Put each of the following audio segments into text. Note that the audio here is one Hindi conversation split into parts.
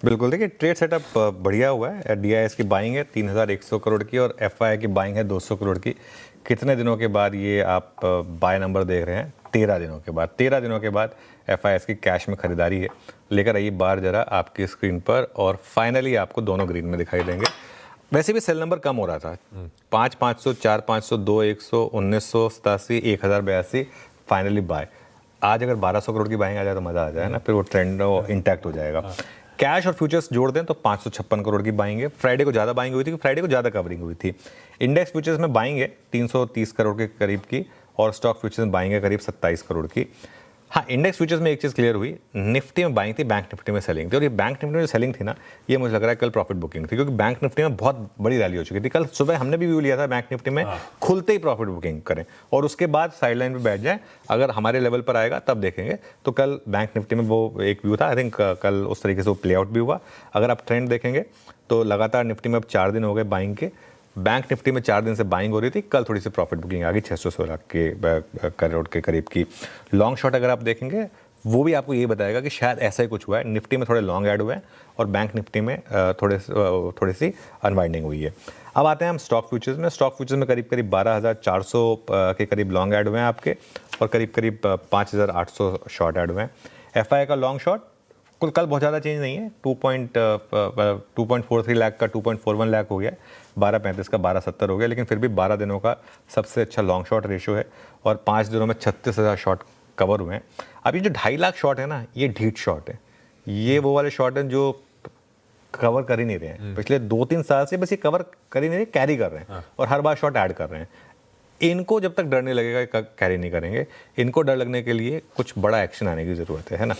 बिल्कुल, देखिए ट्रेड सेटअप बढ़िया हुआ है। डीआईएस की बाइंग है 3100 करोड़ की और एफआई की बाइंग है 200 करोड़ की। कितने दिनों के बाद ये आप बाय नंबर देख रहे हैं? 13 दिनों के बाद। 13 दिनों के बाद एफआईएस की कैश में खरीदारी है। लेकर आइए बार जरा आपकी स्क्रीन पर और फाइनली आपको दोनों ग्रीन में दिखाई देंगे। वैसे भी सेल नंबर कम हो रहा था, 5,500, 4,500, 2,100, 1,987, 1,082, फाइनली बाय। आज अगर 1,200 करोड़ की बाइंग आ जाए तो मजा आ जाए ना, फिर वो ट्रेंड इंटैक्ट हो जाएगा। कैश और फ्यूचर्स जोड़ दें तो 556 करोड़ की बाइंग है। फ्राइडे को ज़्यादा बाइंग हुई थी, फ्राइडे को ज़्यादा कवरिंग हुई थी। इंडेक्स फ्यूचर्स में बाइंग है 330 करोड़ के करीब की और स्टॉक फ्यूचर्स में बाइंग है करीब 27 करोड़ की। हाँ, इंडेक्स फ्यूचर्स में एक चीज़ क्लियर हुई, निफ्टी में बाइंग थी, बैंक निफ्टी में सेलिंग थी। और ये बैंक निफ्टी में जो सेलिंग थी ना, ये मुझे लग रहा है कल प्रॉफिट बुकिंग थी, क्योंकि बैंक निफ्टी में बहुत बड़ी रैली हो चुकी थी। कल सुबह हमने भी व्यू लिया था बैंक निफ्टी में, खुलते ही प्रॉफिट बुकिंग करें और उसके बाद साइडलाइन पे बैठ जाए। अगर हमारे लेवल पर आएगा तब देखेंगे। तो कल बैंक निफ्टी में वो एक व्यू था, आई थिंक कल उस तरीके से वो प्ले आउट भी हुआ। अगर आप ट्रेंड देखेंगे तो लगातार निफ्टी में अब 4 दिन हो गए बाइंग के। बैंक निफ्टी में 4 दिन से बाइंग हो रही थी, कल थोड़ी सी प्रॉफिट बुकिंग आ गई 616 करोड़ के करीब की। लॉन्ग शॉट अगर आप देखेंगे वो भी आपको ये बताएगा कि शायद ऐसा ही कुछ हुआ है। निफ्टी में थोड़े लॉन्ग ऐड हुए हैं और बैंक निफ्टी में थोड़ी सी अनवाइंडिंग हुई है। अब आते हैं हम स्टॉक फ्यूचर्स में। स्टॉक फ्यूचर्स में करीब करीब 12,400 के करीब लॉन्ग ऐड हुए हैं आपके और करीब करीब 5,800 शॉर्ट ऐड हुए हैं। एफआई का लॉन्ग शॉर्ट कुल कल बहुत ज़्यादा चेंज नहीं है, 2.43 लाख का 2.41 लाख हो गया, 12.35 का 12.70 हो गया, लेकिन फिर भी 12 दिनों का सबसे अच्छा लॉन्ग शॉर्ट रेशियो है और 5 दिनों में 36,000 शॉर्ट कवर हुए हैं। अब ये जो 2.5 लाख शॉट है ना, ये ढीठ शॉट है। ये वो वाले शॉट हैं जो कवर कर ही नहीं रहे हैं। पिछले 2-3 साल से बस ये कवर कर ही नहीं रहे, कैरी कर रहे हैं और हर बार शॉट ऐड कर रहे हैं। इनको जब तक डर नहीं लगेगा कैरी नहीं करेंगे। इनको डर लगने के लिए कुछ बड़ा एक्शन आने की ज़रूरत है ना।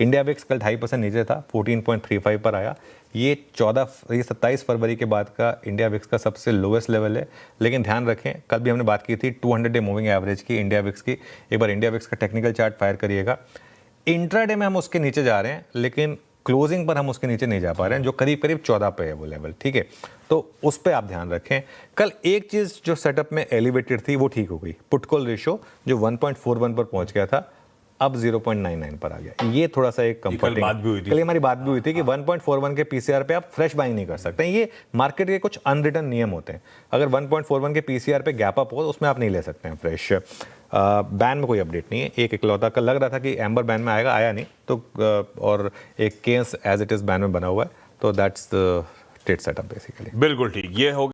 इंडिया विक्स कल 2.5% नीचे था, 14.35 पर आया। ये 27 फरवरी के बाद का इंडिया विक्स का सबसे लोएस्ट लेवल है। लेकिन ध्यान रखें, कल भी हमने बात की थी 200 डे मूविंग एवरेज की इंडिया विक्स की। एक बार इंडिया विक्स का टेक्निकल चार्ट फायर करिएगा। इंट्राडे में हम उसके नीचे जा रहे हैं, लेकिन क्लोजिंग पर हम उसके नीचे नहीं जा पा रहे हैं, जो करीब करीब 14 पे है वो लेवल। ठीक है, तो उस पर आप ध्यान रखें। कल एक चीज़ जो सेटअप में एलिवेटेड थी वो ठीक हो गई। पुट कॉल रेशियो जो 1.41 पर पहुंच गया था, अब 0.99 पर आ गया। ये थोड़ा सा एक कंफर्टिंग बात भी हुई थी। कल हमारी बात भी हुई थी कि 1.41 के पीसीआर पे आप फ्रेश बाइंग नहीं कर सकते। ये मार्केट के कुछ अनरिटन नियम होते हैं। अगर 1.41 के पीसीआर पे गैप अप हो तो उसमें आप नहीं ले सकते हैं फ्रेश। बैन में कोई अपडेट नहीं है। एक इकलौता कल लग रहा था कि एम्बर बैन में आएगा, आया नहीं तो और एक केस एज इट इज़ बैन में बना हुआ है। तो that's the trade setup basically. बिल्कुल ठीक, ये हो